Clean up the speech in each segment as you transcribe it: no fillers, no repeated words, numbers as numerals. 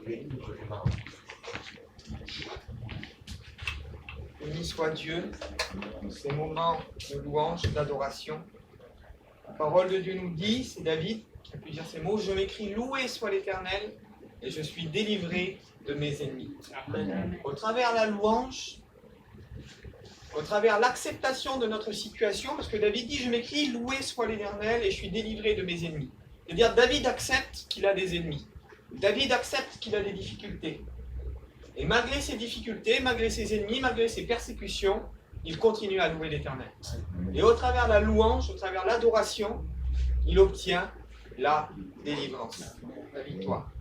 Béni soit Dieu, ces moments de louange et d'adoration. La parole de Dieu nous dit, c'est David qui a pu dire ces mots, je m'écris, loué soit l'Éternel, et je suis délivré de mes ennemis. Amen. Au travers la louange, au travers l'acceptation de notre situation, parce que David dit, je m'écris, loué soit l'Éternel, et je suis délivré de mes ennemis. C'est-à-dire, David accepte qu'il a des ennemis. David accepte qu'il a des difficultés. Et malgré ses difficultés, malgré ses ennemis, malgré ses persécutions, il continue à louer l'Éternel. Et au travers la louange, au travers l'adoration, il obtient la délivrance, la victoire.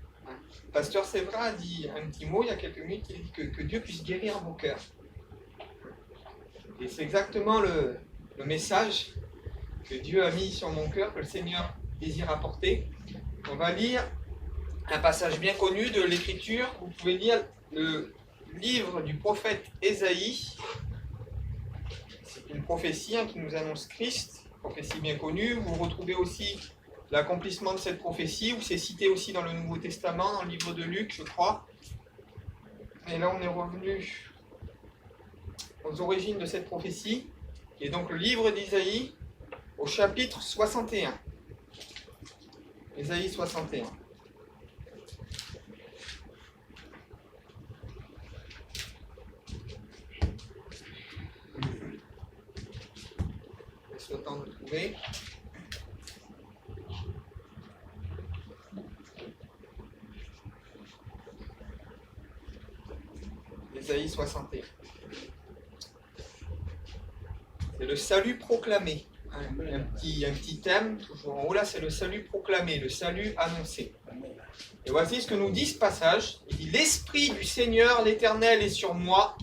Pasteur Séverin a dit un petit mot il y a quelques minutes, il dit que Dieu puisse guérir vos cœurs. Et c'est exactement le message que Dieu a mis sur mon cœur, que le Seigneur désire apporter. On va lire un passage bien connu de l'Écriture. Vous pouvez lire le livre du prophète Ésaïe. C'est une prophétie qui nous annonce Christ, prophétie bien connue. Vous retrouvez aussi l'accomplissement de cette prophétie, où c'est cité aussi dans le Nouveau Testament, dans le livre de Luc, je crois. Et là, on est revenu aux origines de cette prophétie, qui est donc le livre d'Ésaïe, au chapitre 61. Ésaïe 61. Laisse le temps de trouver. Ésaïe 61. C'est le salut proclamé. Un petit thème, toujours en haut là, c'est le salut proclamé, le salut annoncé. Et voici ce que nous dit ce passage. Il dit, l'Esprit du Seigneur, l'Éternel est sur moi,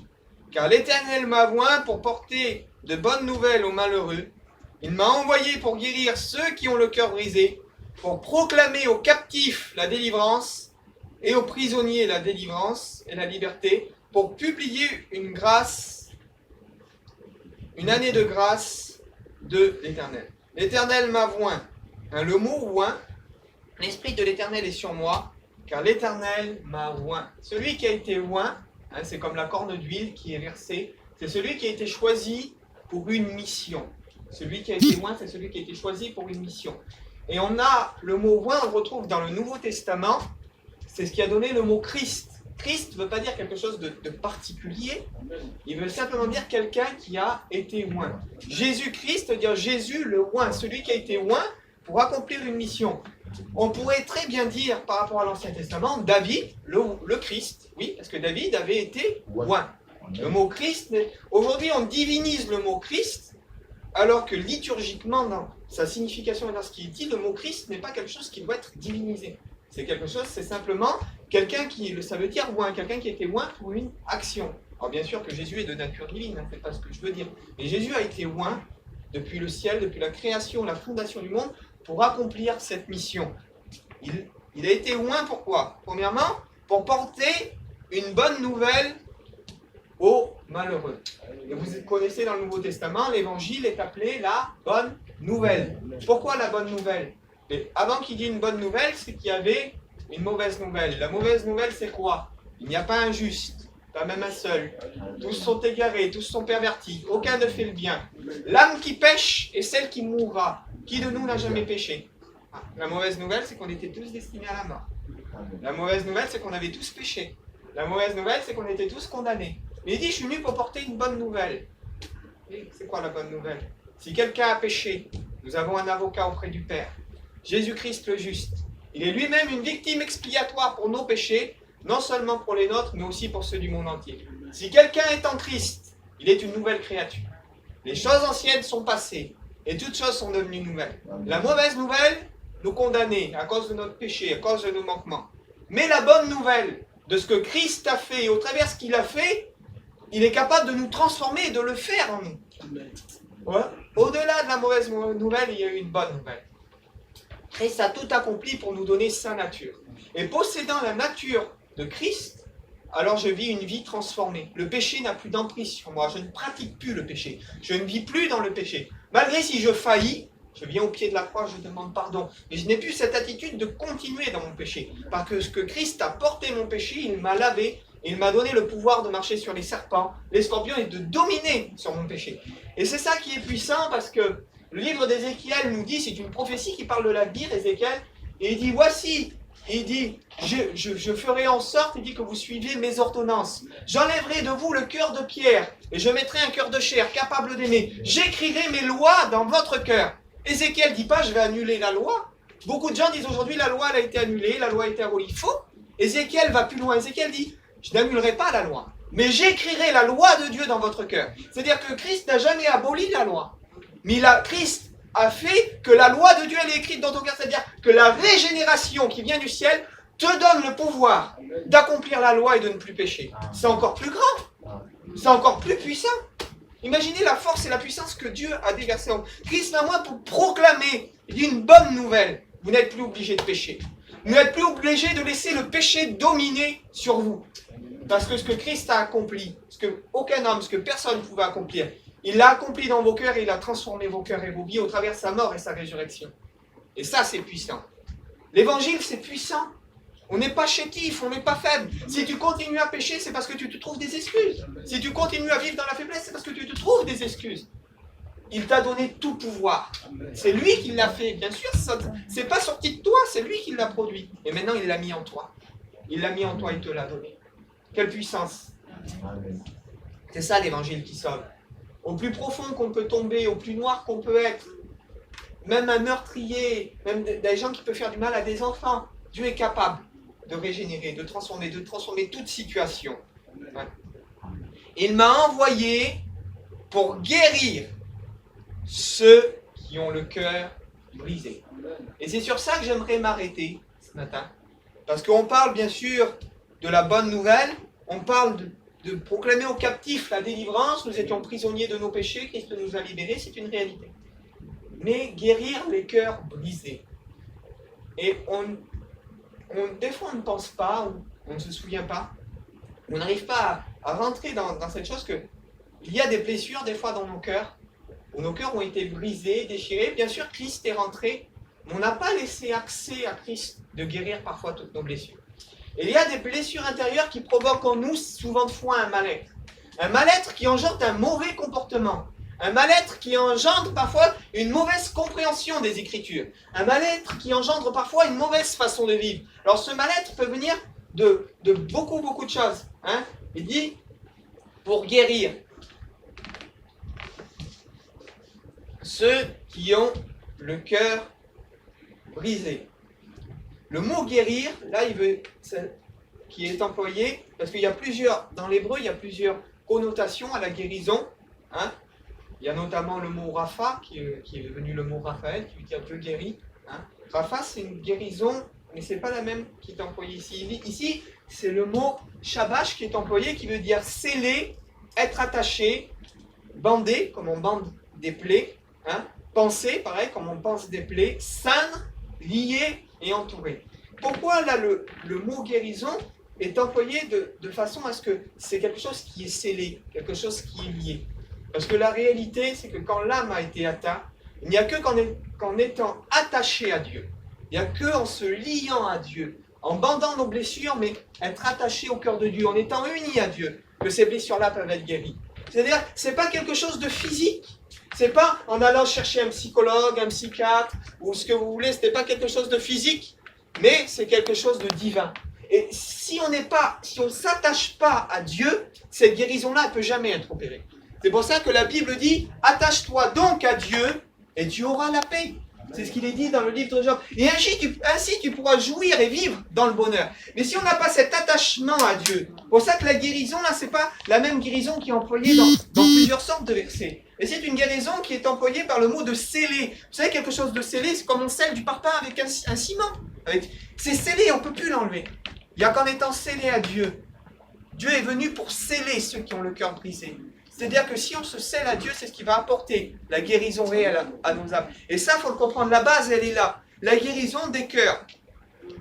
car l'Éternel m'a oint pour porter de bonnes nouvelles aux malheureux. Il m'a envoyé pour guérir ceux qui ont le cœur brisé, pour proclamer aux captifs la délivrance, et aux prisonniers la délivrance et la liberté, pour publier une grâce, une année de grâce de l'Éternel. L'Éternel m'a oint. Le mot oint, l'Esprit de l'Éternel est sur moi, car l'Éternel m'a oint. Celui qui a été oint, c'est comme la corne d'huile qui est versée, c'est celui qui a été choisi pour une mission. Celui qui a été oint, c'est celui qui a été choisi pour une mission. Et on a le mot oint, on le retrouve dans le Nouveau Testament, c'est ce qui a donné le mot Christ. Christ ne veut pas dire quelque chose de particulier, il veut simplement dire quelqu'un qui a été oint. Jésus-Christ veut dire Jésus le oint, celui qui a été oint pour accomplir une mission. On pourrait très bien dire par rapport à l'Ancien Testament, David, le Christ, oui, parce que David avait été oint. Le mot Christ, aujourd'hui on divinise le mot Christ, alors que liturgiquement, dans sa signification et dans ce qu'il dit, le mot Christ n'est pas quelque chose qui doit être divinisé. C'est quelque chose, c'est simplement quelqu'un qui, ça veut dire oint, quelqu'un qui a été oint pour une action. Alors bien sûr que Jésus est de nature divine, c'est pas ce que je veux dire. Mais Jésus a été oint depuis le ciel, depuis la création, la fondation du monde, pour accomplir cette mission. Il a été oint pourquoi? Premièrement, pour porter une bonne nouvelle aux malheureux. Et vous connaissez dans le Nouveau Testament, l'évangile est appelé la bonne nouvelle. Pourquoi la bonne nouvelle? Mais avant qu'il dise une bonne nouvelle, c'est qu'il y avait une mauvaise nouvelle. La mauvaise nouvelle, c'est quoi? Il n'y a pas un juste, pas même un seul. Tous sont égarés, tous sont pervertis. Aucun ne fait le bien. L'âme qui pêche est celle qui mourra. Qui de nous n'a jamais péché? La mauvaise nouvelle, c'est qu'on était tous destinés à la mort. La mauvaise nouvelle, c'est qu'on avait tous péché. La mauvaise nouvelle, c'est qu'on était tous condamnés. Mais il dit, je suis venu pour porter une bonne nouvelle. Et c'est quoi la bonne nouvelle? Si quelqu'un a péché, nous avons un avocat auprès du Père. Jésus-Christ le juste. Il est lui-même une victime expiatoire pour nos péchés, non seulement pour les nôtres, mais aussi pour ceux du monde entier. Si quelqu'un est en Christ, il est une nouvelle créature. Les choses anciennes sont passées, et toutes choses sont devenues nouvelles. La mauvaise nouvelle nous condamnait à cause de notre péché, à cause de nos manquements. Mais la bonne nouvelle de ce que Christ a fait, et au travers de ce qu'il a fait, il est capable de nous transformer et de le faire en nous. Voilà. Au-delà de la mauvaise nouvelle, il y a eu une bonne nouvelle. Christ a tout accompli pour nous donner sa nature. Et possédant la nature de Christ, alors je vis une vie transformée. Le péché n'a plus d'emprise sur moi. Je ne pratique plus le péché. Je ne vis plus dans le péché. Malgré si je faillis, Je viens au pied de la croix, je demande pardon. Mais je n'ai plus cette attitude de continuer dans mon péché. Parce que ce que Christ a porté mon péché, il m'a lavé, il m'a donné le pouvoir de marcher sur les serpents, les scorpions et de dominer sur mon péché. Et c'est ça qui est puissant parce que le livre d'Ézéchiel nous dit, c'est une prophétie qui parle de l'avenir, Ézéchiel, et il dit, voici, il dit, je ferai en sorte, il dit que vous suivez mes ordonnances. J'enlèverai de vous le cœur de pierre, et je mettrai un cœur de chair, capable d'aimer. J'écrirai mes lois dans votre cœur. Ézéchiel ne dit pas, je vais annuler la loi. Beaucoup de gens disent aujourd'hui, la loi elle a été annulée, la loi a été abolie. Faux. Ézéchiel va plus loin. Ézéchiel dit, je n'annulerai pas la loi, mais j'écrirai la loi de Dieu dans votre cœur. C'est-à-dire que Christ n'a jamais aboli la loi. Mais Christ a fait que la loi de Dieu elle est écrite dans ton cœur. C'est-à-dire que la régénération qui vient du ciel te donne le pouvoir d'accomplir la loi et de ne plus pécher. C'est encore plus grand. C'est encore plus puissant. Imaginez la force et la puissance que Dieu a déversée en Christ à moi pour proclamer une bonne nouvelle. Vous n'êtes plus obligé de pécher. Vous n'êtes plus obligé de laisser le péché dominer sur vous. Parce que ce que Christ a accompli, ce que aucun homme, ce que personne ne pouvait accomplir, il l'a accompli dans vos cœurs et il a transformé vos cœurs et vos vies au travers de sa mort et sa résurrection. Et ça, c'est puissant. L'évangile, c'est puissant. On n'est pas chétif, on n'est pas faible. Si tu continues à pécher, c'est parce que tu te trouves des excuses. Si tu continues à vivre dans la faiblesse, c'est parce que tu te trouves des excuses. Il t'a donné tout pouvoir. C'est lui qui l'a fait, bien sûr. C'est pas sorti de toi, c'est lui qui l'a produit. Et maintenant, il l'a mis en toi. Il l'a mis en toi, il te l'a donné. Quelle puissance. C'est ça l'évangile qui sauve. Au plus profond qu'on peut tomber, au plus noir qu'on peut être, même un meurtrier, même des gens qui peuvent faire du mal à des enfants, Dieu est capable de régénérer, de transformer toute situation. Il m'a envoyé pour guérir ceux qui ont le cœur brisé. Et c'est sur ça que j'aimerais m'arrêter ce matin. Parce qu'on parle bien sûr de la bonne nouvelle, on parle de proclamer aux captifs la délivrance, nous étions prisonniers de nos péchés, Christ nous a libérés, c'est une réalité. Mais guérir les cœurs brisés. Et des fois on ne pense pas, ou on ne se souvient pas, on n'arrive pas à rentrer dans cette chose que il y a des blessures des fois dans nos cœurs, où nos cœurs ont été brisés, déchirés. Bien sûr, Christ est rentré, mais on n'a pas laissé accès à Christ de guérir parfois toutes nos blessures. Et il y a des blessures intérieures qui provoquent en nous souvent de fois un mal-être. Un mal-être qui engendre un mauvais comportement. Un mal-être qui engendre parfois une mauvaise compréhension des Écritures. Un mal-être qui engendre parfois une mauvaise façon de vivre. Alors ce mal-être peut venir de beaucoup de choses. Il dit, pour guérir ceux qui ont le cœur brisé. Le mot guérir, là, qui est employé, parce qu'il y a plusieurs, dans l'hébreu, il y a plusieurs connotations à la guérison. Il y a notamment le mot Rapha, qui est devenu le mot Raphaël, qui veut dire Dieu guérit. Rapha, c'est une guérison, mais ce n'est pas la même qui est employée ici. Ici, c'est le mot Shabash qui est employé, qui veut dire sceller, être attaché, bander, comme on bande des plaies, penser, pareil, comme on pense des plaies, ceindre, lier et entouré. Pourquoi là le mot guérison est employé de façon à ce que c'est quelque chose qui est scellé, quelque chose qui est lié. Parce que la réalité, c'est que quand l'âme a été atteinte, il n'y a que qu'en étant attaché à Dieu, il n'y a que en se liant à Dieu, en bandant nos blessures, mais être attaché au cœur de Dieu, en étant unis à Dieu, que ces blessures-là peuvent être guéries. C'est-à-dire, ce n'est pas quelque chose de physique. C'est pas en allant chercher un psychologue, un psychiatre, ou ce que vous voulez, ce n'est pas quelque chose de physique, mais c'est quelque chose de divin. Et si on ne s'attache pas à Dieu, cette guérison-là ne peut jamais être opérée. C'est pour ça que la Bible dit, attache-toi donc à Dieu, et tu auras la paix. C'est ce qu'il est dit dans le livre de Job. Et ainsi tu pourras jouir et vivre dans le bonheur. Mais si on n'a pas cet attachement à Dieu, c'est pour ça que la guérison, là, c'est pas la même guérison qui est employée dans plusieurs sortes de versets. Et c'est une guérison qui est employée par le mot de sceller. Vous savez, quelque chose de scellé, c'est comme on scelle du parpaing avec un ciment. C'est scellé, on ne peut plus l'enlever. Il n'y a qu'en étant scellé à Dieu. Dieu est venu pour sceller ceux qui ont le cœur brisé. C'est-à-dire que si on se scelle à Dieu, c'est ce qui va apporter la guérison réelle à nos âmes. Et ça, il faut le comprendre. La base, elle est là. La guérison des cœurs.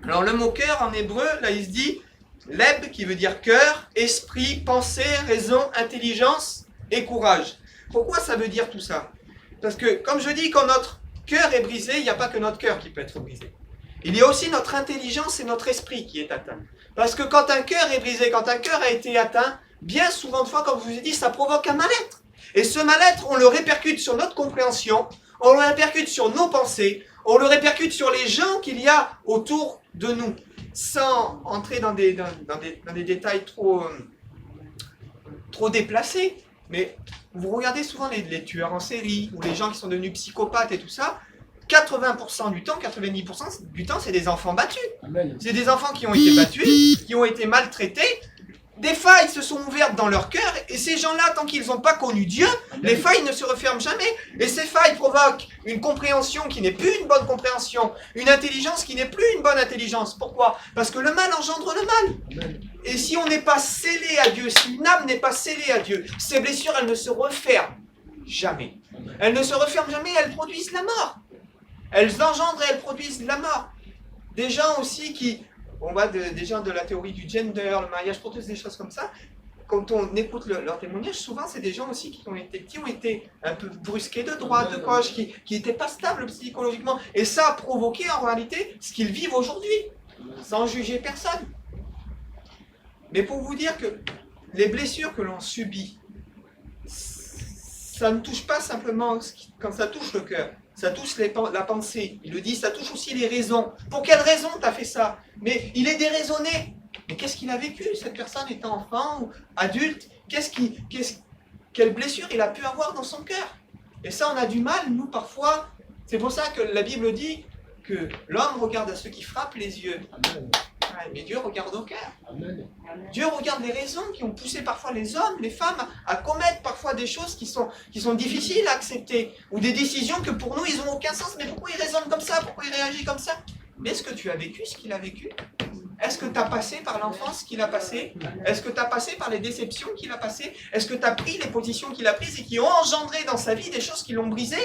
Alors, le mot cœur, en hébreu, là, il se dit leb, qui veut dire cœur, esprit, pensée, raison, intelligence et courage. Pourquoi ça veut dire tout ça? Parce que, comme je dis, quand notre cœur est brisé, il n'y a pas que notre cœur qui peut être brisé. Il y a aussi notre intelligence et notre esprit qui est atteint. Parce que quand un cœur est brisé, quand un cœur a été atteint, bien souvent de fois, comme je vous ai dit, ça provoque un mal-être. Et ce mal-être, on le répercute sur notre compréhension, on le répercute sur nos pensées, on le répercute sur les gens qu'il y a autour de nous. Sans entrer dans des détails trop déplacés, mais vous regardez souvent les tueurs en série, ou les gens qui sont devenus psychopathes et tout ça, 80% du temps, 90% du temps, c'est des enfants battus. C'est des enfants qui ont été battus, qui ont été maltraités. Des failles se sont ouvertes dans leur cœur, et ces gens-là, tant qu'ils n'ont pas connu Dieu, les failles ne se referment jamais. Et ces failles provoquent une compréhension qui n'est plus une bonne compréhension, une intelligence qui n'est plus une bonne intelligence. Pourquoi? Parce que le mal engendre le mal. Et si on n'est pas scellé à Dieu, si une âme n'est pas scellée à Dieu, ces blessures, elles ne se referment jamais. Elles ne se referment jamais, elles produisent la mort. Elles engendrent et elles produisent la mort. Des gens aussi qui... On voit des gens de la théorie du gender, le mariage pour tous, des choses comme ça. Quand on écoute leur témoignage, souvent c'est des gens aussi qui ont été un peu brusqués de droite, de gauche, qui n'étaient pas stables psychologiquement. Et ça a provoqué en réalité ce qu'ils vivent aujourd'hui, sans juger personne. Mais pour vous dire que les blessures que l'on subit, ça ne touche pas simplement quand ça touche le cœur. Ça touche la pensée. Il le dit, ça touche aussi les raisons. Pour quelle raison tu as fait ça? Mais il est déraisonné. Mais qu'est-ce qu'il a vécu, cette personne étant enfant ou adulte? Quelle blessure il a pu avoir dans son cœur? Et ça, on a du mal, nous, parfois. C'est pour ça que la Bible dit que l'homme regarde à ceux qui frappent les yeux. Amen. Mais Dieu regarde au cœur. Amen. Dieu regarde les raisons qui ont poussé parfois les hommes, les femmes, à commettre parfois des choses qui sont difficiles à accepter, ou des décisions que pour nous, ils n'ont aucun sens. Mais pourquoi il raisonne comme ça? Pourquoi il réagit comme ça? Mais est-ce que tu as vécu ce qu'il a vécu? Est-ce que tu as passé par l'enfance qu'il a passé? Est-ce que tu as passé par les déceptions qu'il a passées? Est-ce que tu as pris les positions qu'il a prises et qui ont engendré dans sa vie des choses qui l'ont brisé?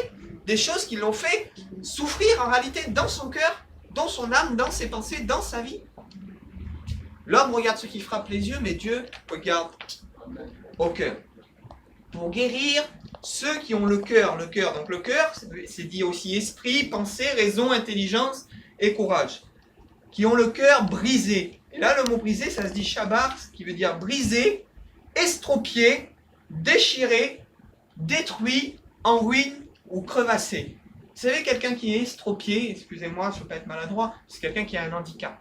Des choses qui l'ont fait souffrir en réalité dans son cœur, dans son âme, dans ses pensées, dans sa vie? L'homme regarde ceux qui frappent les yeux, mais Dieu regarde au cœur. Pour guérir ceux qui ont le cœur. Le cœur, donc le cœur, c'est dit aussi esprit, pensée, raison, intelligence et courage. Qui ont le cœur brisé. Et là, le mot brisé, ça se dit shabar, qui veut dire brisé, estropié, déchiré, détruit, en ruine ou crevassé. Vous savez, quelqu'un qui est estropié, excusez-moi, je ne veux pas être maladroit, c'est quelqu'un qui a un handicap.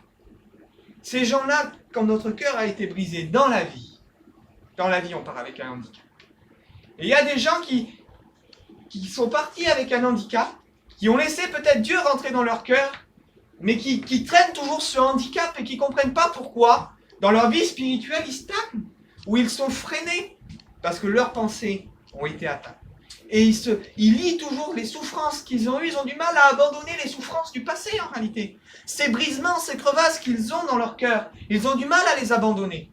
Ces gens-là, quand notre cœur a été brisé dans la vie, on part avec un handicap. Et il y a des gens qui sont partis avec un handicap, qui ont laissé peut-être Dieu rentrer dans leur cœur, mais qui traînent toujours ce handicap et qui ne comprennent pas pourquoi, dans leur vie spirituelle, ils stagnent, ou ils sont freinés, parce que leurs pensées ont été atteintes. Et ils lient toujours les souffrances qu'ils ont eues, ils ont du mal à abandonner les souffrances du passé en réalité. Ces brisements, ces crevasses qu'ils ont dans leur cœur, ils ont du mal à les abandonner.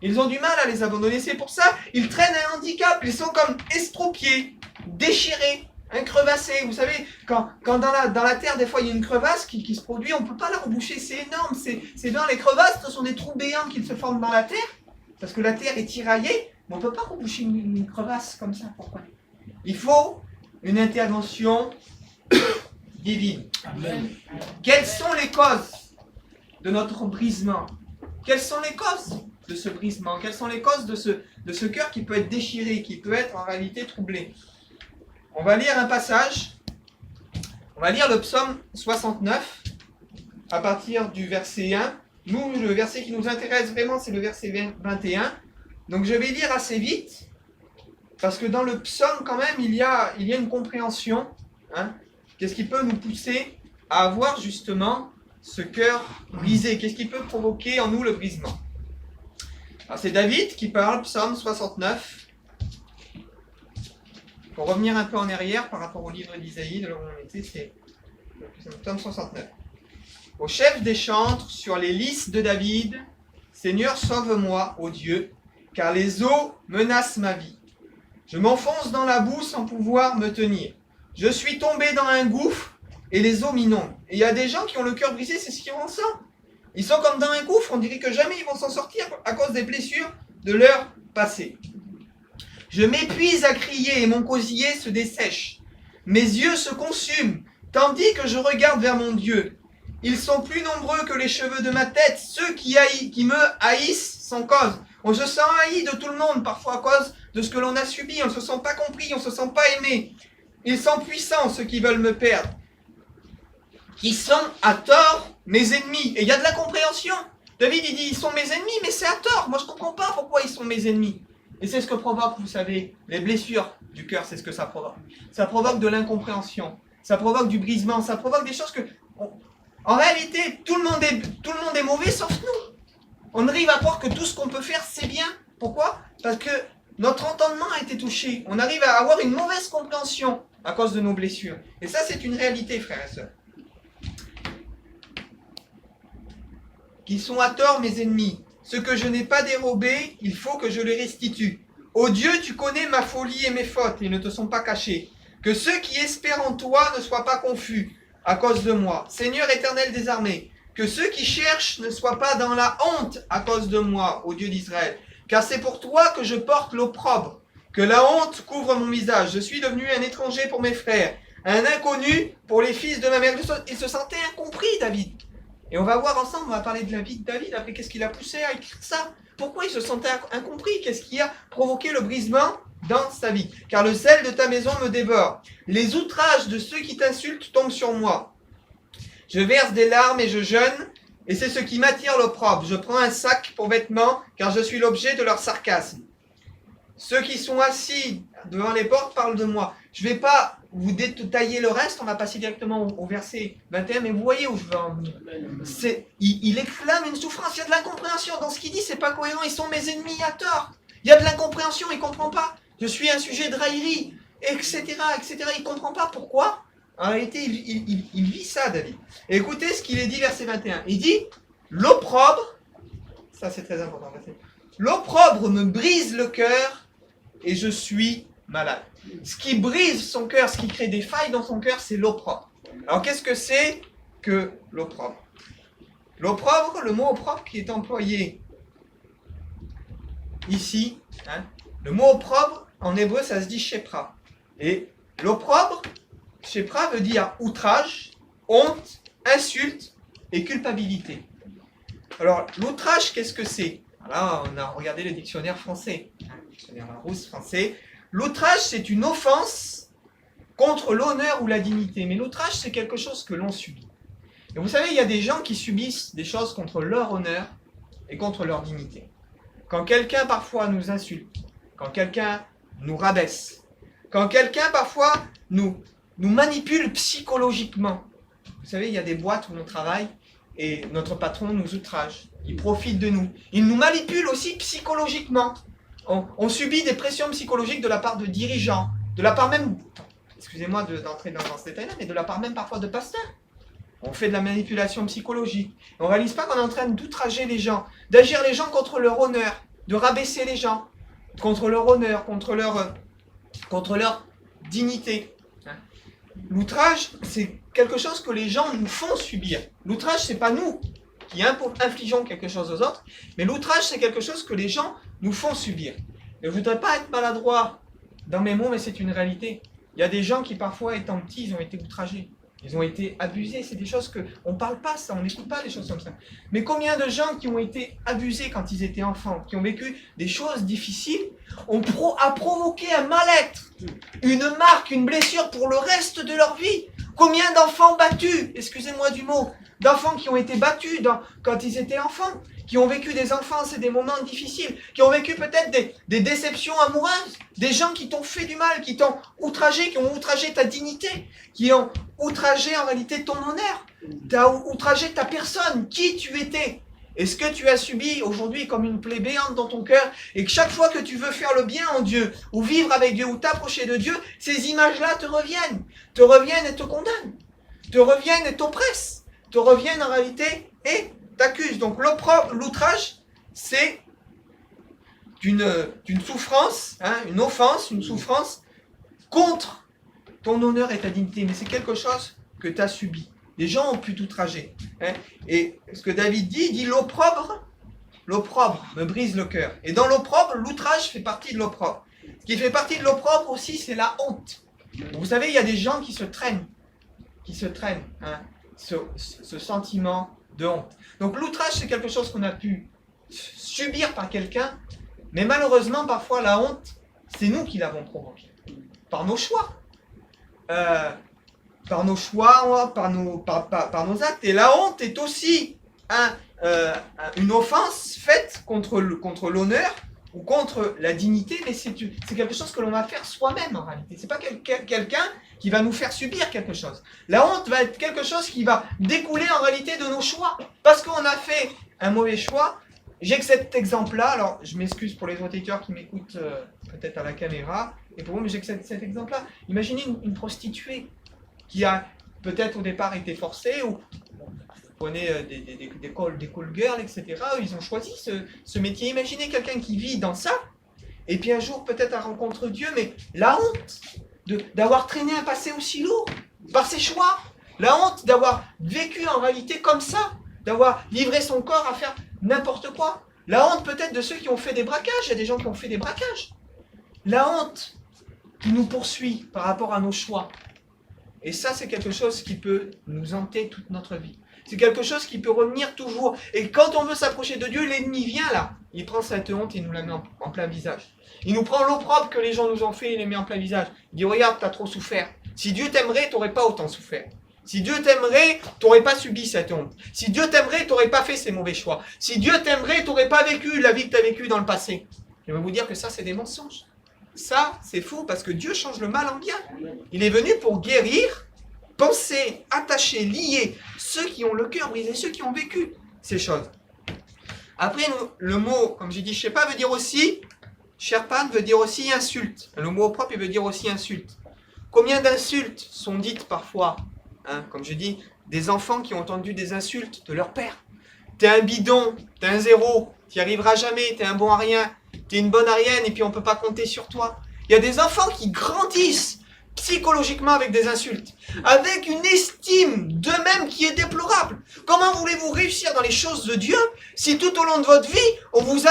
Ils ont du mal à les abandonner, c'est pour ça ils traînent un handicap, ils sont comme estropiés, déchirés, crevassés. Vous savez, quand dans la terre, des fois, il y a une crevasse qui se produit, on ne peut pas la reboucher, c'est énorme. C'est dans les crevasses, ce sont des trous béants qui se forment dans la terre, parce que la terre est tiraillée, mais on ne peut pas reboucher une crevasse comme ça. Pourquoi? Il faut une intervention divine. Amen. Quelles sont les causes de notre brisement? Quelles sont les causes de ce brisement? Quelles sont les causes de ce cœur qui peut être déchiré, qui peut être en réalité troublé? On va lire un passage. On va lire le psaume 69 à partir du verset 1. Nous, le verset qui nous intéresse vraiment, c'est le verset 21. Donc je vais lire assez vite. Parce que dans le psaume, quand même, il y a une compréhension. Hein. Qu'est-ce qui peut nous pousser à avoir justement ce cœur brisé? Qu'est-ce qui peut provoquer en nous le brisement? Alors c'est David qui parle, psaume 69. Pour revenir un peu en arrière par rapport au livre d'Isaïe, de là où on était, c'est le psaume 69. Au chef des chantres, sur les lys de David, Seigneur, sauve-moi, ô Dieu, car les eaux menacent ma vie. Je m'enfonce dans la boue sans pouvoir me tenir. Je suis tombé dans un gouffre et les eaux m'inondent. Et il y a des gens qui ont le cœur brisé, c'est ce qu'ils ressentent. Ils sont comme dans un gouffre, on dirait que jamais ils vont s'en sortir à cause des blessures de leur passé. Je m'épuise à crier et mon gosier se dessèche. Mes yeux se consument tandis que je regarde vers mon Dieu. Ils sont plus nombreux que les cheveux de ma tête, ceux qui me haïssent sans cause. On se sent haï de tout le monde, parfois à cause de ce que l'on a subi. On ne se sent pas compris, on ne se sent pas aimé. Ils sont puissants, ceux qui veulent me perdre. Qui sont à tort mes ennemis. Et il y a de la compréhension. David, il dit, ils sont mes ennemis, mais c'est à tort. Moi, je ne comprends pas pourquoi ils sont mes ennemis. Et c'est ce que provoque, vous savez, les blessures du cœur, c'est ce que ça provoque. Ça provoque de l'incompréhension. Ça provoque du brisement. Ça provoque des choses que... En réalité, tout le monde est mauvais sauf nous. On arrive à croire que tout ce qu'on peut faire, c'est bien. Pourquoi? Parce que notre entendement a été touché. On arrive à avoir une mauvaise compréhension à cause de nos blessures. Et ça, c'est une réalité, frères et sœurs. Qui sont à tort mes ennemis. Ce que je n'ai pas dérobé, il faut que je les restitue. Ô Dieu, tu connais ma folie et mes fautes, et ne te sont pas cachés. Que ceux qui espèrent en toi ne soient pas confus à cause de moi. Seigneur éternel des armées, que ceux qui cherchent ne soient pas dans la honte à cause de moi, ô Dieu d'Israël. Car c'est pour toi que je porte l'opprobre, que la honte couvre mon visage. Je suis devenu un étranger pour mes frères, un inconnu pour les fils de ma mère. Il se sentait incompris, David. Et on va voir ensemble, on va parler de la vie de David, après qu'est-ce qu'il a poussé à écrire ça. Pourquoi il se sentait incompris? Qu'est-ce qui a provoqué le brisement dans sa vie? Car le sel de ta maison me dévore. Les outrages de ceux qui t'insultent tombent sur moi. Je verse des larmes et je jeûne, et c'est ce qui m'attire l'opprobre. Je prends un sac pour vêtements, car je suis l'objet de leur sarcasme. Ceux qui sont assis devant les portes parlent de moi. Je ne vais pas vous détailler le reste, on va passer directement au verset 21, mais vous voyez où je veux en venir. Il exclame une souffrance, il y a de l'incompréhension. Dans ce qu'il dit, c'est pas cohérent, ils sont mes ennemis à tort. Il y a de l'incompréhension, il ne comprend pas. Je suis un sujet de raillerie, etc., etc. Il ne comprend pas pourquoi. En réalité, il vit ça, David. Et écoutez ce qu'il est dit, verset 21. Il dit, l'opprobre, ça c'est très important, l'opprobre me brise le cœur et je suis malade. Ce qui brise son cœur, ce qui crée des failles dans son cœur, c'est l'opprobre. Alors qu'est-ce que c'est que l'opprobre? L'opprobre, le mot opprobre qui est employé ici, le mot opprobre, en hébreu, ça se dit shepra. Et l'opprobre, shepra veut dire outrage, honte, insulte et culpabilité. Alors, l'outrage, qu'est-ce que c'est? Là, on a regardé le dictionnaire français, le dictionnaire Larousse français. L'outrage, c'est une offense contre l'honneur ou la dignité. Mais l'outrage, c'est quelque chose que l'on subit. Et vous savez, il y a des gens qui subissent des choses contre leur honneur et contre leur dignité. Quand quelqu'un, parfois, nous insulte, quand quelqu'un nous rabaisse, quand quelqu'un, parfois, nous manipule psychologiquement. Vous savez, il y a des boîtes où on travaille et notre patron nous outrage. Il profite de nous. Il nous manipule aussi psychologiquement. On subit des pressions psychologiques de la part de dirigeants, de la part même, excusez-moi d'entrer dans ce détail-là, mais de la part même parfois de pasteurs. On fait de la manipulation psychologique. On ne réalise pas qu'on est en train d'outrager les gens, d'agir les gens contre leur honneur, de rabaisser les gens, contre leur honneur, contre leur dignité. L'outrage, c'est quelque chose que les gens nous font subir. L'outrage, c'est pas nous qui infligeons quelque chose aux autres, mais l'outrage, c'est quelque chose que les gens nous font subir. Et je ne voudrais pas être maladroit dans mes mots, mais c'est une réalité. Il y a des gens qui, parfois, étant petits, ils ont été outragés. Ils ont été abusés. C'est des choses on ne parle pas ça, on n'écoute pas des choses comme ça. Mais combien de gens qui ont été abusés quand ils étaient enfants, qui ont vécu des choses difficiles, a provoqué un mal-être, une marque, une blessure pour le reste de leur vie? Combien d'enfants battus, excusez-moi du mot, d'enfants qui ont été battus quand ils étaient enfants, qui ont vécu des enfances et des moments difficiles, qui ont vécu peut-être des déceptions amoureuses, des gens qui t'ont fait du mal, qui t'ont outragé, qui ont outragé ta dignité, qui ont outragé en réalité ton honneur, outragé ta personne, qui tu étais. Et ce que tu as subi aujourd'hui comme une plaie béante dans ton cœur, et que chaque fois que tu veux faire le bien en Dieu, ou vivre avec Dieu, ou t'approcher de Dieu, ces images-là te reviennent et te condamnent, te reviennent et t'oppressent, te reviennent en réalité et t'accusent. Donc l'outrage, c'est d'une souffrance, une offense, une souffrance contre ton honneur et ta dignité. Mais c'est quelque chose que tu as subi. Les gens ont pu t'outrager. Et ce que David dit, il dit l'opprobre me brise le cœur. Et dans l'opprobre, l'outrage fait partie de l'opprobre. Ce qui fait partie de l'opprobre aussi, c'est la honte. Vous savez, il y a des gens qui se traînent. qui se traîne, hein, ce sentiment de honte. Donc l'outrage, c'est quelque chose qu'on a pu subir par quelqu'un, mais malheureusement, parfois, la honte, c'est nous qui l'avons provoquée, par nos choix. Par nos choix, par nos actes. Et la honte est aussi une offense faite contre l'honneur ou contre la dignité, mais c'est quelque chose que l'on va faire soi-même en réalité. C'est pas quelqu'un qui va nous faire subir quelque chose. La honte va être quelque chose qui va découler en réalité de nos choix. Parce qu'on a fait un mauvais choix. J'ai que cet exemple-là, alors je m'excuse pour les auditeurs qui m'écoutent peut-être à la caméra, et pour vous, mais j'ai que cet exemple-là. Imaginez une prostituée qui a peut-être au départ été forcée, ou vous prenez des call girls, etc., ils ont choisi ce métier. Imaginez quelqu'un qui vit dans ça, et puis un jour peut-être elle rencontre Dieu, mais la honte d'avoir traîné un passé aussi lourd par ses choix, la honte d'avoir vécu en réalité comme ça, d'avoir livré son corps à faire n'importe quoi, la honte peut-être de ceux qui ont fait des braquages, il y a des gens qui ont fait des braquages, la honte qui nous poursuit par rapport à nos choix. Et ça, c'est quelque chose qui peut nous hanter toute notre vie. C'est quelque chose qui peut revenir toujours. Et quand on veut s'approcher de Dieu, l'ennemi vient là. Il prend cette honte et nous la met en plein visage. Il nous prend l'opprobre que les gens nous ont fait et les met en plein visage. Il dit, regarde, t'as trop souffert. Si Dieu t'aimerait, t'aurais pas autant souffert. Si Dieu t'aimerait, t'aurais pas subi cette honte. Si Dieu t'aimerait, t'aurais pas fait ces mauvais choix. Si Dieu t'aimerait, t'aurais pas vécu la vie que t'as vécue dans le passé. Je vais vous dire que ça, c'est des mensonges. Ça, c'est faux parce que Dieu change le mal en bien. Il est venu pour guérir, penser, attacher, lier ceux qui ont le cœur brisé, ceux qui ont vécu ces choses. Après, le mot, comme j'ai dit, je sais pas, veut dire aussi, sherpan veut dire aussi insulte. Le mot propre, il veut dire aussi insulte. Combien d'insultes sont dites parfois, hein, comme je dis, des enfants qui ont entendu des insultes de leur père. T'es un bidon, t'es un zéro, t'y arriveras jamais, t'es un bon à rien, t'es une bonne à rien et puis on peut pas compter sur toi. Il y a des enfants qui grandissent psychologiquement avec des insultes, avec une estime d'eux-mêmes qui est déplorable. Comment voulez-vous réussir dans les choses de Dieu si tout au long de votre vie, on vous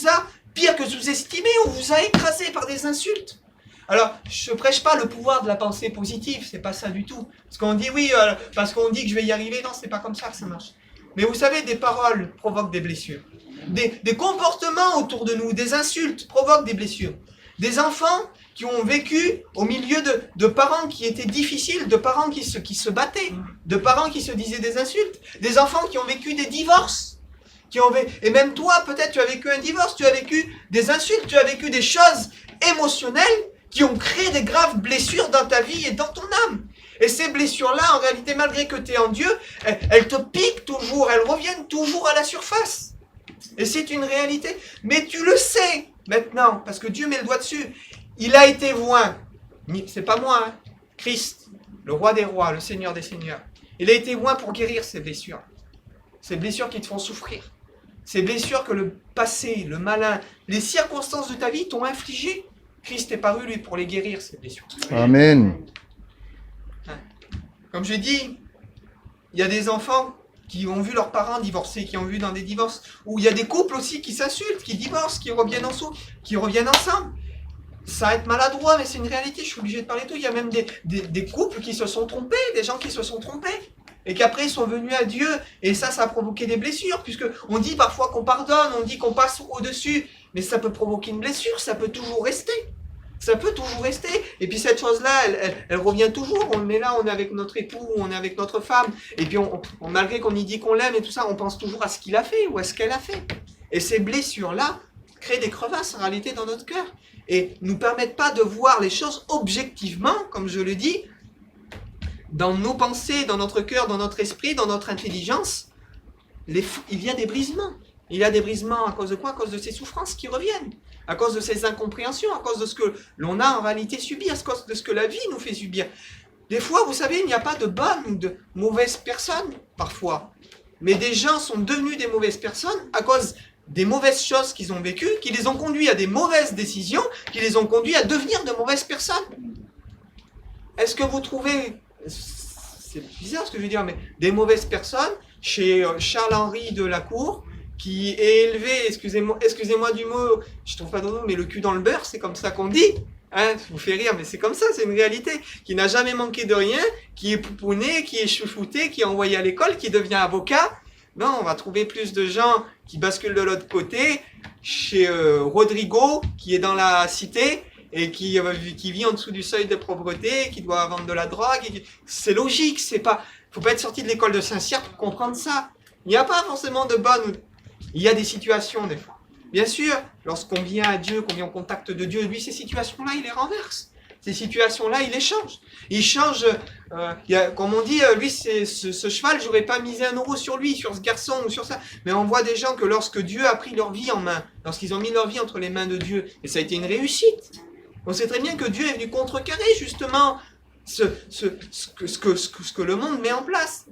a pire que sous-estimé, on vous a écrasé par des insultes? Alors, je ne prêche pas le pouvoir de la pensée positive, c'est pas ça du tout. Parce qu'on dit oui, parce qu'on dit que je vais y arriver, non, c'est pas comme ça que ça marche. Mais vous savez, des paroles provoquent des blessures. Des comportements autour de nous, des insultes provoquent des blessures. Des enfants qui ont vécu au milieu de parents qui étaient difficiles, de parents qui se battaient, de parents qui se disaient des insultes, des enfants qui ont vécu des divorces. Et même toi, peut-être, tu as vécu un divorce, tu as vécu des insultes, tu as vécu des choses émotionnelles qui ont créé des graves blessures dans ta vie et dans ton âme. Et ces blessures-là, en réalité, malgré que tu es en Dieu, elles te piquent toujours, elles reviennent toujours à la surface. Et c'est une réalité. Mais tu le sais maintenant, parce que Dieu met le doigt dessus. Il a été oint. C'est pas moi, hein. Christ, le roi des rois, le Seigneur des seigneurs. Il a été oint pour guérir ces blessures. Ces blessures qui te font souffrir. Ces blessures que le passé, le malin, les circonstances de ta vie t'ont infligées. Christ est paru, lui, pour les guérir, ces blessures. Amen. Comme je dis, il y a des enfants qui ont vu leurs parents divorcer, qui ont vu dans des divorces, ou il y a des couples aussi qui s'insultent, qui divorcent, qui reviennent ensemble. Ça va être maladroit, mais c'est une réalité, je suis obligé de parler de tout. Il y a même des couples qui se sont trompés, des gens qui se sont trompés, et qu'après ils sont venus à Dieu, et ça a provoqué des blessures, puisque on dit parfois qu'on pardonne, on dit qu'on passe au-dessus, mais ça peut provoquer une blessure, ça peut toujours rester. Ça peut toujours rester. Et puis cette chose-là, elle revient toujours. On le met là, on est avec notre époux, on est avec notre femme. Et puis malgré qu'on y dit qu'on l'aime et tout ça, on pense toujours à ce qu'il a fait ou à ce qu'elle a fait. Et ces blessures-là créent des crevasses en réalité dans notre cœur. Et nous permettent pas de voir les choses objectivement, comme je le dis, dans nos pensées, dans notre cœur, dans notre esprit, dans notre intelligence. Il y a des brisements. Il y a des brisements à cause de quoi? À cause de ces souffrances qui reviennent. À cause de ces incompréhensions, à cause de ce que l'on a en réalité subi, à cause de ce que la vie nous fait subir. Des fois, vous savez, il n'y a pas de bonnes ou de mauvaises personnes, parfois. Mais des gens sont devenus des mauvaises personnes à cause des mauvaises choses qu'ils ont vécues, qui les ont conduits à des mauvaises décisions, qui les ont conduits à devenir de mauvaises personnes. Est-ce que vous trouvez, c'est bizarre ce que je veux dire, mais des mauvaises personnes chez Charles-Henri de la Cour, qui est élevé, excusez-moi du mot, je trouve pas de mot, mais le cul dans le beurre, c'est comme ça qu'on dit. Hein, je vous fais rire, mais c'est comme ça, c'est une réalité. Qui n'a jamais manqué de rien, qui est pouponné, qui est chouchouté, qui est envoyé à l'école, qui devient avocat. Non, on va trouver plus de gens qui basculent de l'autre côté, chez Rodrigo, qui est dans la cité, et qui vit en dessous du seuil de pauvreté, qui doit vendre de la drogue. C'est logique, c'est pas... Faut pas être sorti de l'école de Saint-Cyr pour comprendre ça. Il n'y a pas forcément de bonnes... Il y a des situations, des fois. Bien sûr, lorsqu'on vient à Dieu, qu'on vient en contact de Dieu, lui, ces situations-là, il les renverse. Ces situations-là, il les change. Il change, comme on dit, lui, ce cheval, j'aurais pas misé 1 euro sur lui, sur ce garçon ou sur ça. Mais on voit des gens que lorsque Dieu a pris leur vie en main, lorsqu'ils ont mis leur vie entre les mains de Dieu, et ça a été une réussite. On sait très bien que Dieu est venu contrecarrer, justement, ce que le monde met en place.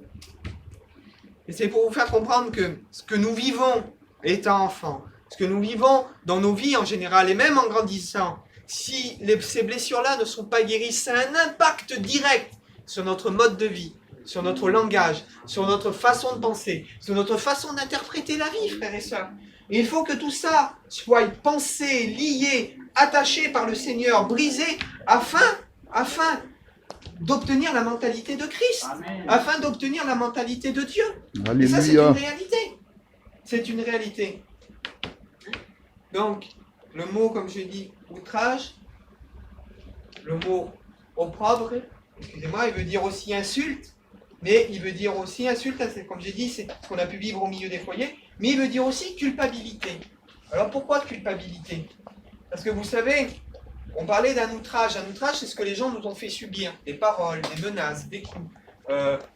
Et c'est pour vous faire comprendre que ce que nous vivons étant enfants, ce que nous vivons dans nos vies en général, et même en grandissant, si ces blessures-là ne sont pas guéries, ça a un impact direct sur notre mode de vie, sur notre langage, sur notre façon de penser, sur notre façon d'interpréter la vie, frères et sœurs. Et il faut que tout ça soit pensé, lié, attaché par le Seigneur, brisé, afin d'obtenir la mentalité de Christ, afin d'obtenir la mentalité de Dieu. Alléluia. Et ça, c'est une réalité. C'est une réalité. Donc, le mot, comme je dis, outrage, le mot opprobre, excusez-moi, il veut dire aussi insulte, mais il veut dire aussi insulte, comme j'ai dit, c'est ce qu'on a pu vivre au milieu des foyers, mais il veut dire aussi culpabilité. Alors pourquoi culpabilité? Parce que vous savez, on parlait d'un outrage. Un outrage, c'est ce que les gens nous ont fait subir. Des paroles, des menaces, des coups,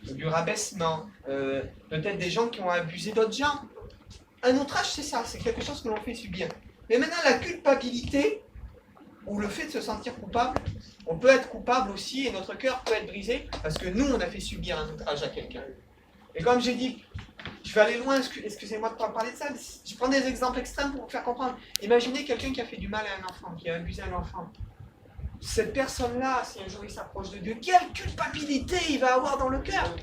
du rabaissement, peut-être des gens qui ont abusé d'autres gens. Un outrage, c'est ça, c'est quelque chose que l'on fait subir. Mais maintenant, la culpabilité, ou le fait de se sentir coupable, on peut être coupable aussi et notre cœur peut être brisé parce que nous, on a fait subir un outrage à quelqu'un. Et comme j'ai dit, je vais aller loin, excusez-moi de ne pas parler de ça, mais je prends des exemples extrêmes pour vous faire comprendre. Imaginez quelqu'un qui a fait du mal à un enfant, qui a abusé un enfant. Cette personne-là, si un jour il s'approche de Dieu, quelle culpabilité il va avoir dans le cœur?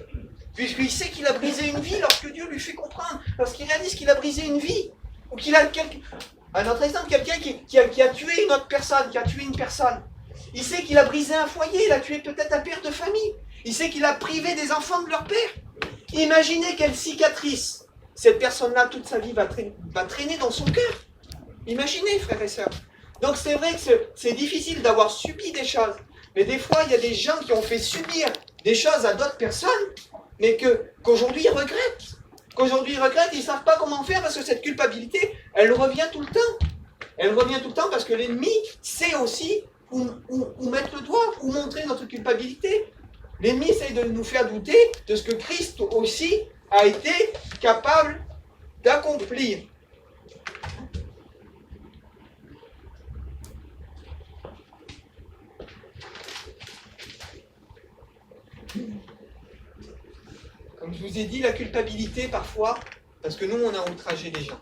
Puisqu'il sait qu'il a brisé une vie lorsque Dieu lui fait comprendre, lorsqu'il réalise qu'il a brisé une vie, ou qu'il a un autre exemple, quelqu'un qui a tué une autre personne, qui a tué une personne. Il sait qu'il a brisé un foyer, il a tué peut-être un père de famille. Il sait qu'il a privé des enfants de leur père. Imaginez quelle cicatrice cette personne-là, toute sa vie, va traîner dans son cœur. Imaginez, frères et sœurs. Donc c'est vrai que c'est difficile d'avoir subi des choses. Mais des fois, il y a des gens qui ont fait subir des choses à d'autres personnes, mais qu'aujourd'hui ils regrettent. Qu'aujourd'hui ils regrettent, ils ne savent pas comment faire parce que cette culpabilité, elle revient tout le temps. Elle revient tout le temps parce que l'ennemi sait aussi où mettre le doigt, où montrer notre culpabilité. L'ennemi essaye de nous faire douter de ce que Christ aussi a été capable d'accomplir. Comme je vous ai dit, la culpabilité parfois, parce que nous on a outragé des gens,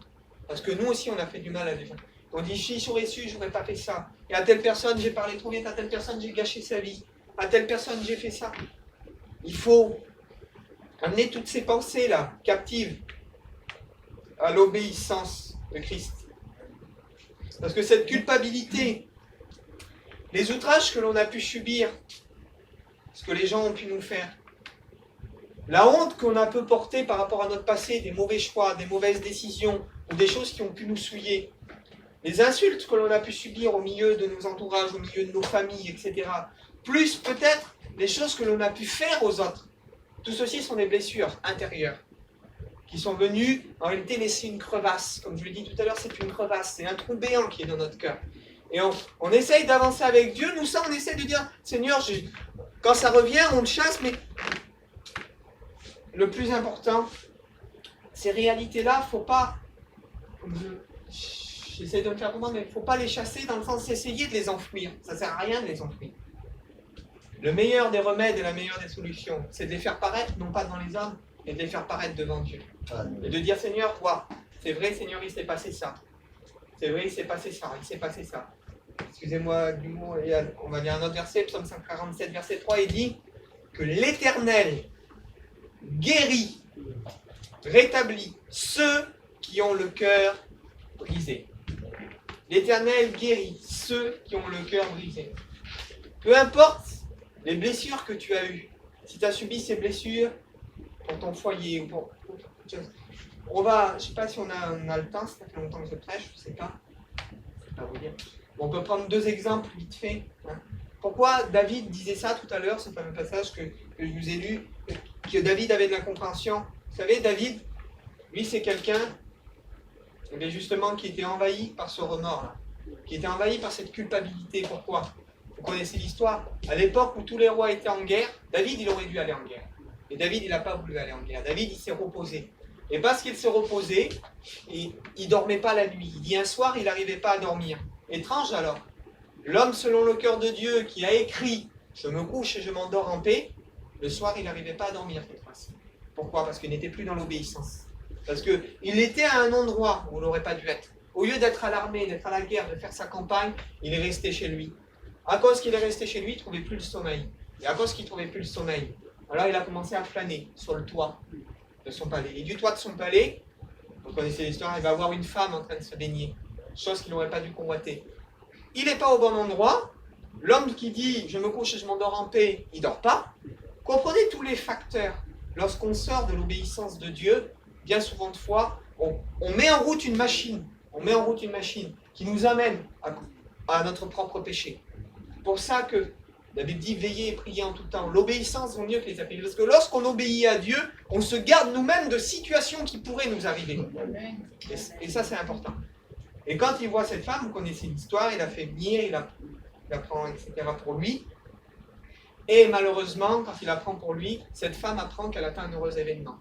parce que nous aussi on a fait du mal à des gens. On dit si j'aurais su, j'aurais pas fait ça. Et à telle personne j'ai parlé trop vite, à telle personne j'ai gâché sa vie, à telle personne j'ai fait ça. Il faut amener toutes ces pensées-là, captives, à l'obéissance de Christ. Parce que cette culpabilité, les outrages que l'on a pu subir, ce que les gens ont pu nous faire, la honte qu'on a pu porter par rapport à notre passé, des mauvais choix, des mauvaises décisions, ou des choses qui ont pu nous souiller, les insultes que l'on a pu subir au milieu de nos entourages, au milieu de nos familles, etc., plus peut-être les choses que l'on a pu faire aux autres. Tout ceci sont des blessures intérieures qui sont venues en réalité laisser une crevasse. Comme je l'ai dit tout à l'heure, c'est une crevasse, c'est un trou béant qui est dans notre cœur. Et on essaye d'avancer avec Dieu, nous ça on essaie de dire, Seigneur, quand ça revient, on le chasse, mais le plus important, ces réalités-là, faut pas, j'essaie de me faire comprendre, mais il ne faut pas les chasser dans le sens d'essayer de les enfouir. Ça ne sert à rien de les enfouir. Le meilleur des remèdes et la meilleure des solutions, c'est de les faire paraître, non pas devant les hommes, mais de les faire paraître devant Dieu. Et de dire, Seigneur, toi, c'est vrai, Seigneur, il s'est passé ça. C'est vrai, il s'est passé ça, il s'est passé ça. Excusez-moi du mot, on va lire un autre verset, Psaume 147, verset 3, il dit que l'Éternel guérit, rétablit ceux qui ont le cœur brisé. L'Éternel guérit ceux qui ont le cœur brisé. Peu importe les blessures que tu as eues, si tu as subi ces blessures pour ton foyer, ou pour... je ne sais pas si on a le temps, ça fait longtemps que je prêche, je ne sais pas. Je sais pas vous dire. Bon, on peut prendre 2 exemples vite fait. Hein. Pourquoi David disait ça tout à l'heure, ce fameux passage que je vous ai lu, que David avait de la compréhension. Vous savez, David, lui, c'est quelqu'un, justement, qui était envahi par ce remords-là, qui était envahi par cette culpabilité. Pourquoi? Vous connaissez l'histoire. À l'époque où tous les rois étaient en guerre, David, il aurait dû aller en guerre. Et David, il n'a pas voulu aller en guerre. David, il s'est reposé. Et parce qu'il s'est reposé, il ne dormait pas la nuit. Il dit un soir, il n'arrivait pas à dormir. Étrange alors. L'homme selon le cœur de Dieu qui a écrit « Je me couche et je m'endors en paix », le soir, il n'arrivait pas à dormir cette fois-ci. Pourquoi? Parce qu'il n'était plus dans l'obéissance. Parce qu'il était à un endroit où il n'aurait pas dû être. Au lieu d'être à l'armée, d'être à la guerre, de faire sa campagne, il est resté chez lui. À cause qu'il est resté chez lui, il ne trouvait plus le sommeil. Et à cause qu'il ne trouvait plus le sommeil, alors il a commencé à flâner sur le toit de son palais. Et du toit de son palais, vous connaissez l'histoire, il va voir une femme en train de se baigner. Chose qu'il n'aurait pas dû convoiter. Il n'est pas au bon endroit. L'homme qui dit « je me couche et je m'endors en paix », il ne dort pas. Comprenez tous les facteurs. Lorsqu'on sort de l'obéissance de Dieu, bien souvent de fois, on met en route une machine. On met en route une machine qui nous amène à notre propre péché. C'est pour ça que la Bible dit « veillez et priez en tout temps ». L'obéissance vaut mieux que les appels. Parce que lorsqu'on obéit à Dieu, on se garde nous-mêmes de situations qui pourraient nous arriver. Et ça, c'est important. Et quand il voit cette femme, vous connaissez l'histoire, il a fait venir, il apprend, etc. pour lui. Et malheureusement, quand il apprend pour lui, cette femme apprend qu'elle atteint un heureux événement.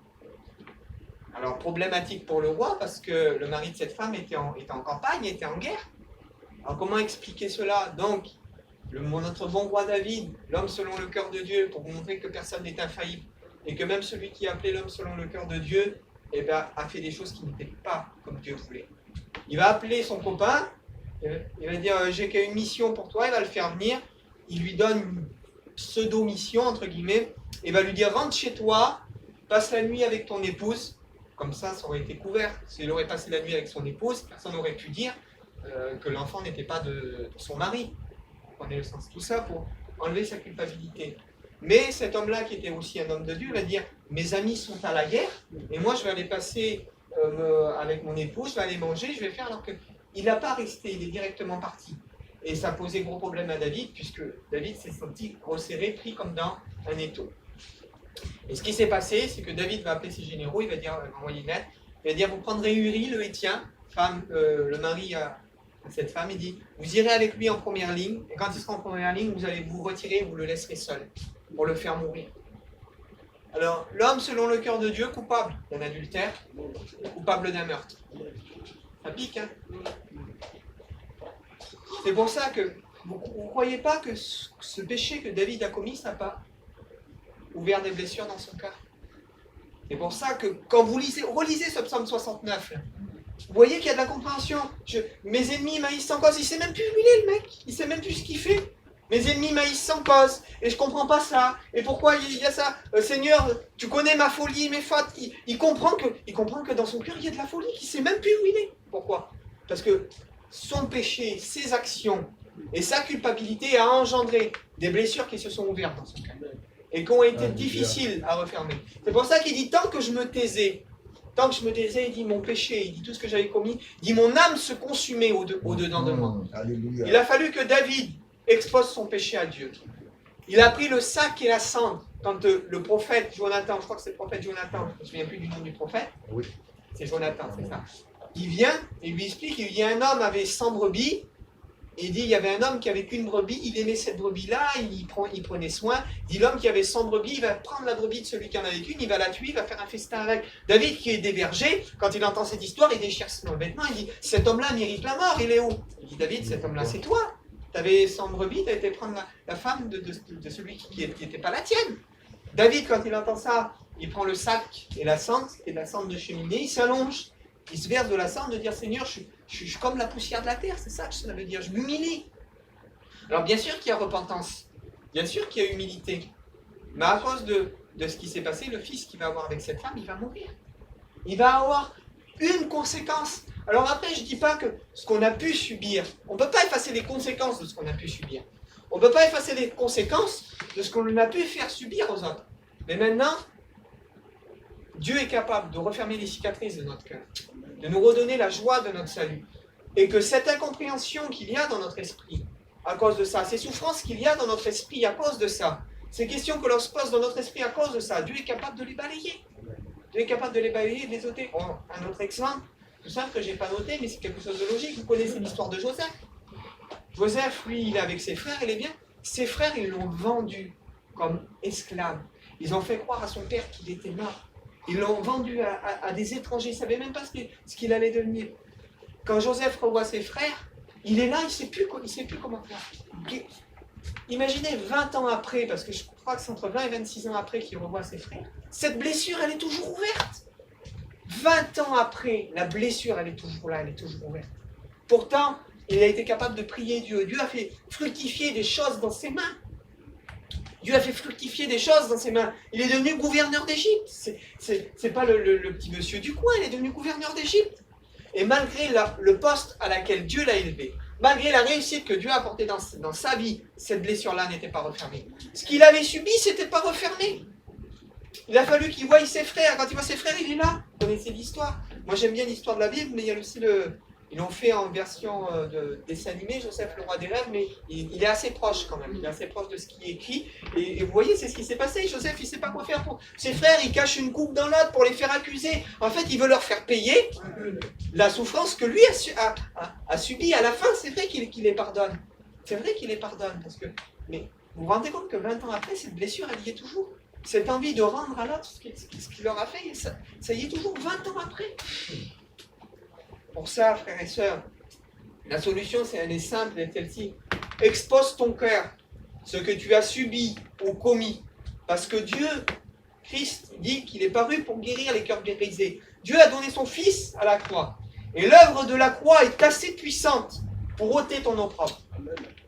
Alors, problématique pour le roi, parce que le mari de cette femme était en campagne, était en guerre. Alors, comment expliquer cela? Donc, notre bon roi David, l'homme selon le cœur de Dieu, pour vous montrer que personne n'est infaillible, et que même celui qui appelait l'homme selon le cœur de Dieu, a fait des choses qui n'étaient pas comme Dieu voulait. Il va appeler son copain, il va dire « j'ai qu'une mission pour toi », il va le faire venir, il lui donne une pseudo-mission, entre guillemets, et va lui dire « rentre chez toi, passe la nuit avec ton épouse », comme ça aurait été couvert. S'il aurait passé la nuit avec son épouse, personne n'aurait pu dire que l'enfant n'était pas de son mari. Vous comprenez le sens. Tout ça pour enlever sa culpabilité. Mais cet homme-là, qui était aussi un homme de Dieu, va dire « mes amis sont à la guerre, et moi je vais aller passer avec mon épouse, je vais aller manger, je vais faire », alors qu'il n'a pas resté, il est directement parti. Et ça posait gros problème à David, puisque David s'est senti resserré, pris comme dans un étau. Et ce qui s'est passé, c'est que David va appeler ses généraux, il va dire, envoyer une lettre, il va dire, vous prendrez Uri, le Hétien, le mari à cette femme, il dit, vous irez avec lui en première ligne, et quand il sera en première ligne, vous allez vous retirer, vous le laisserez seul, pour le faire mourir. Alors, l'homme, selon le cœur de Dieu, coupable d'un adultère, coupable d'un meurtre. Ça pique, hein? C'est pour ça que vous ne croyez pas que ce péché que David a commis, ça n'a pas ouvert des blessures dans son cœur. C'est pour ça que quand vous relisez ce psaume 69, là, vous voyez qu'il y a de la compréhension. Mes ennemis m'haïssent sans cause. Il ne sait même plus où il est, le mec. Il ne sait même plus ce qu'il fait. Mes ennemis m'haïssent sans cause. Et je ne comprends pas ça. Et pourquoi il y a ça? Seigneur, tu connais ma folie, mes fautes. Il comprend que dans son cœur, il y a de la folie. Il ne sait même plus où il est. Pourquoi? Parce que son péché, ses actions et sa culpabilité a engendré des blessures qui se sont ouvertes dans son cœur. Et qui ont été difficiles à refermer. C'est pour ça qu'il dit, tant que je me taisais, il dit mon péché, il dit tout ce que j'avais commis, il dit mon âme se consumait au-dedans de moi. Il a fallu que David expose son péché à Dieu. Il a pris le sac et la cendre. Quand le prophète Jonathan, je crois que c'est le prophète Jonathan, je ne me souviens plus du nom du prophète, oui. C'est Jonathan, c'est ça. Il vient et lui explique, il dit un homme avait 100 brebis, et il dit, il y avait un homme qui avait qu'une brebis, il aimait cette brebis-là, il prenait soin. Il dit, l'homme qui avait 100 brebis, il va prendre la brebis de celui qui en avait qu'une, il va la tuer, il va faire un festin avec. David, qui est des bergers, quand il entend cette histoire, il déchire son vêtement, il dit, cet homme-là mérite la mort, il est où? Il dit, David, cet homme-là, c'est toi. Tu avais 100 brebis, tu as été prendre la femme de celui qui n'était pas la tienne. David, quand il entend ça, il prend le sac et la cendre de cheminée, il s'allonge, il se verse de la cendre, de dire, Seigneur, je suis comme la poussière de la terre, c'est ça que ça veut dire, je m'humilie. Alors bien sûr qu'il y a repentance, bien sûr qu'il y a humilité, mais à cause de ce qui s'est passé, le fils qu'il va avoir avec cette femme, il va mourir. Il va avoir une conséquence Alors après, je ne dis pas que ce qu'on a pu subir, on ne peut pas effacer les conséquences de ce qu'on a pu subir. On ne peut pas effacer les conséquences de ce qu'on a pu faire subir aux autres. Mais maintenant, Dieu est capable de refermer les cicatrices de notre cœur, de nous redonner la joie de notre salut. Et que cette incompréhension qu'il y a dans notre esprit, à cause de ça, ces souffrances qu'il y a dans notre esprit à cause de ça, ces questions que l'on se pose dans notre esprit à cause de ça, Dieu est capable de les balayer. Dieu est capable de les balayer, de les ôter. Oh, un autre exemple, tout simple que je n'ai pas noté, mais c'est quelque chose de logique. Vous connaissez l'histoire de Joseph. Joseph, lui, il est avec ses frères, il est bien. Ses frères, ils l'ont vendu comme esclave. Ils ont fait croire à son père qu'il était mort. Ils l'ont vendu à des étrangers. Ils ne savaient même pas ce qu'il allait devenir. Quand Joseph revoit ses frères, il est là, il ne sait plus comment faire. Imaginez 20 ans après, parce que je crois que c'est entre 20 et 26 ans après qu'il revoit ses frères, cette blessure, elle est toujours ouverte. 20 ans après, la blessure, elle est toujours là, elle est toujours ouverte. Pourtant, il a été capable de prier Dieu. Dieu a fait fructifier des choses dans ses mains. Dieu a fait fructifier des choses dans ses mains. Il est devenu gouverneur d'Égypte. C'est pas le petit monsieur du coin, il est devenu gouverneur d'Égypte. Et malgré le poste à laquelle Dieu l'a élevé, malgré la réussite que Dieu a apportée dans sa vie, cette blessure-là n'était pas refermée. Ce qu'il avait subi, c'était pas refermé. Il a fallu qu'il voie ses frères. Quand il voit ses frères, il est là. Vous connaissez l'histoire. Moi, j'aime bien l'histoire de la Bible, mais il y a aussi ils l'ont fait en version de dessin animé, Joseph, le roi des rêves, mais il est assez proche quand même. Il est assez proche de ce qui est écrit. Et vous voyez, c'est ce qui s'est passé. Joseph, il ne sait pas quoi faire pour ses frères. Il cache une coupe dans l'autre pour les faire accuser. En fait, il veut leur faire payer la souffrance que lui a subie. À la fin, c'est vrai qu'il les pardonne. C'est vrai qu'il les pardonne. Mais vous vous rendez compte que 20 ans après, cette blessure, elle y est toujours. Cette envie de rendre à l'autre ce qu'il leur a fait, ça y est toujours 20 ans après. Pour ça, frères et sœurs, la solution, elle est simple, elle est celle-ci. Expose ton cœur, ce que tu as subi ou commis. Parce que Dieu, Christ, dit qu'il est paru pour guérir les cœurs brisés. Dieu a donné son Fils à la croix. Et l'œuvre de la croix est assez puissante pour ôter ton opprobre,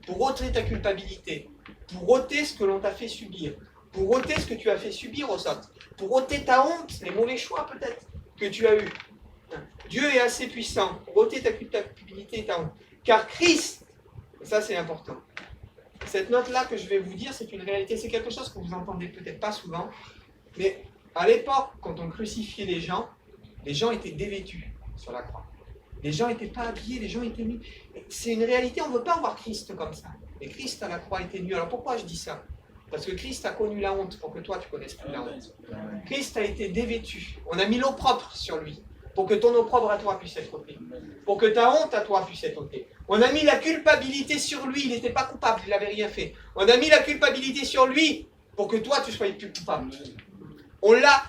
pour ôter ta culpabilité, pour ôter ce que l'on t'a fait subir, pour ôter ce que tu as fait subir aux autres, pour ôter ta honte, les mauvais choix peut-être que tu as eus. Dieu est assez puissant pour ôter ta culpabilité et ta honte. Car Christ, et ça c'est important, cette note-là que je vais vous dire, c'est une réalité, c'est quelque chose que vous entendez peut-être pas souvent, mais à l'époque, quand on crucifiait les gens étaient dévêtus sur la croix. Les gens n'étaient pas habillés, les gens étaient nus. C'est une réalité, on ne veut pas voir Christ comme ça. Et Christ à la croix était nu. Alors pourquoi je dis ça ? Parce que Christ a connu la honte pour que toi tu connaisses plus la honte. Christ a été dévêtu. On a mis l'opprobre sur lui pour que ton opprobre à toi puisse être ôté. Pour que ta honte à toi puisse être ôtée. On a mis la culpabilité sur lui. Il n'était pas coupable, il n'avait rien fait. On a mis la culpabilité sur lui pour que toi tu sois plus coupable. On l'a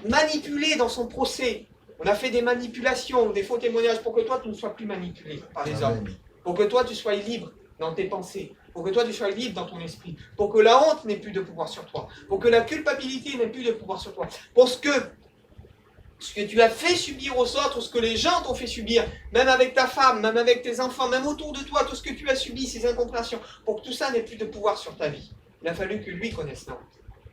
manipulé dans son procès. On a fait des manipulations, des faux témoignages pour que toi tu ne sois plus manipulé par les hommes. Pour que toi tu sois libre dans tes pensées. Pour que toi tu sois libre dans ton esprit. Pour que la honte n'ait plus de pouvoir sur toi. Pour que la culpabilité n'ait plus de pouvoir sur toi. Pour ce que tu as fait subir aux autres, ce que les gens t'ont fait subir, même avec ta femme, même avec tes enfants, même autour de toi, tout ce que tu as subi, ces incompréhensions, pour que tout ça n'ait plus de pouvoir sur ta vie. Il a fallu que lui connaisse la honte.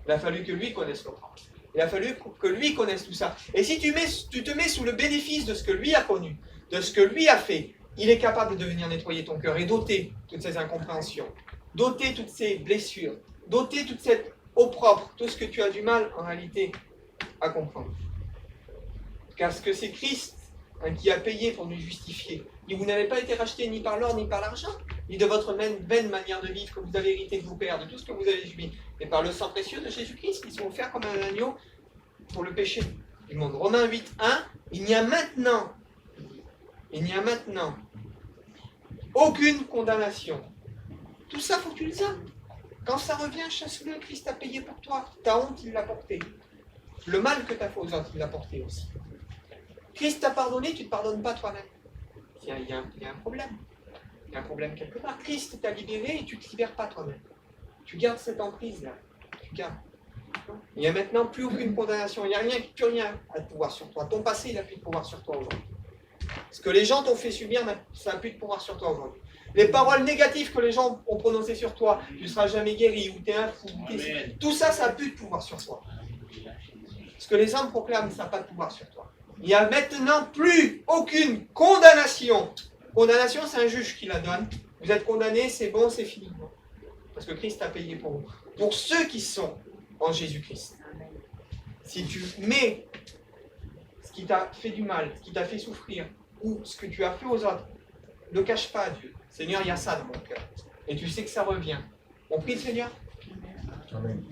Il a fallu que lui connaisse l'opprobre. Il a fallu que lui connaisse tout ça. Et si tu te mets sous le bénéfice de ce que lui a connu, de ce que lui a fait, il est capable de venir nettoyer ton cœur et d'ôter toutes ces incompréhensions, d'ôter toutes ces blessures, d'ôter toute cette opprobre, tout ce que tu as du mal en réalité à comprendre. Car ce que c'est Christ qui a payé pour nous justifier. Et vous n'avez pas été racheté ni par l'or ni par l'argent, ni de votre vaine manière de vivre que vous avez hérité de vos pères, de tout ce que vous avez subi, mais par le sang précieux de Jésus-Christ qui s'est offert comme un agneau pour le péché du monde. Romains 8, 1, il n'y a maintenant aucune condamnation. Tout ça, faut que tu le aies. Quand ça revient, chasse-le, Christ a payé pour toi. Ta honte, il l'a porté. Le mal que tu as fait aux autres, il l'a porté aussi. Christ t'a pardonné, tu ne te pardonnes pas toi-même. Il y a un problème. Il y a un problème quelque part. Christ t'a libéré et tu ne te libères pas toi-même. Tu gardes cette emprise-là. Tu gardes. Il n'y a maintenant plus aucune condamnation. Il n'y a plus rien à pouvoir sur toi. Ton passé, il n'a plus de pouvoir sur toi aujourd'hui. Ce que les gens t'ont fait subir, ça n'a plus de pouvoir sur toi aujourd'hui. Les paroles négatives que les gens ont prononcées sur toi, tu ne seras jamais guéri, ou tu es un fou, tout ça, ça n'a plus de pouvoir sur toi. Ce que les hommes proclament, ça n'a pas de pouvoir sur toi. Il n'y a maintenant plus aucune condamnation. Condamnation, c'est un juge qui la donne. Vous êtes condamné, c'est bon, c'est fini. Parce que Christ a payé pour vous. Pour ceux qui sont en Jésus-Christ. Si tu mets ce qui t'a fait du mal, ce qui t'a fait souffrir, ou ce que tu as fait aux autres, ne cache pas à Dieu. Seigneur, il y a ça dans mon cœur. Et tu sais que ça revient. On prie le Seigneur. Amen.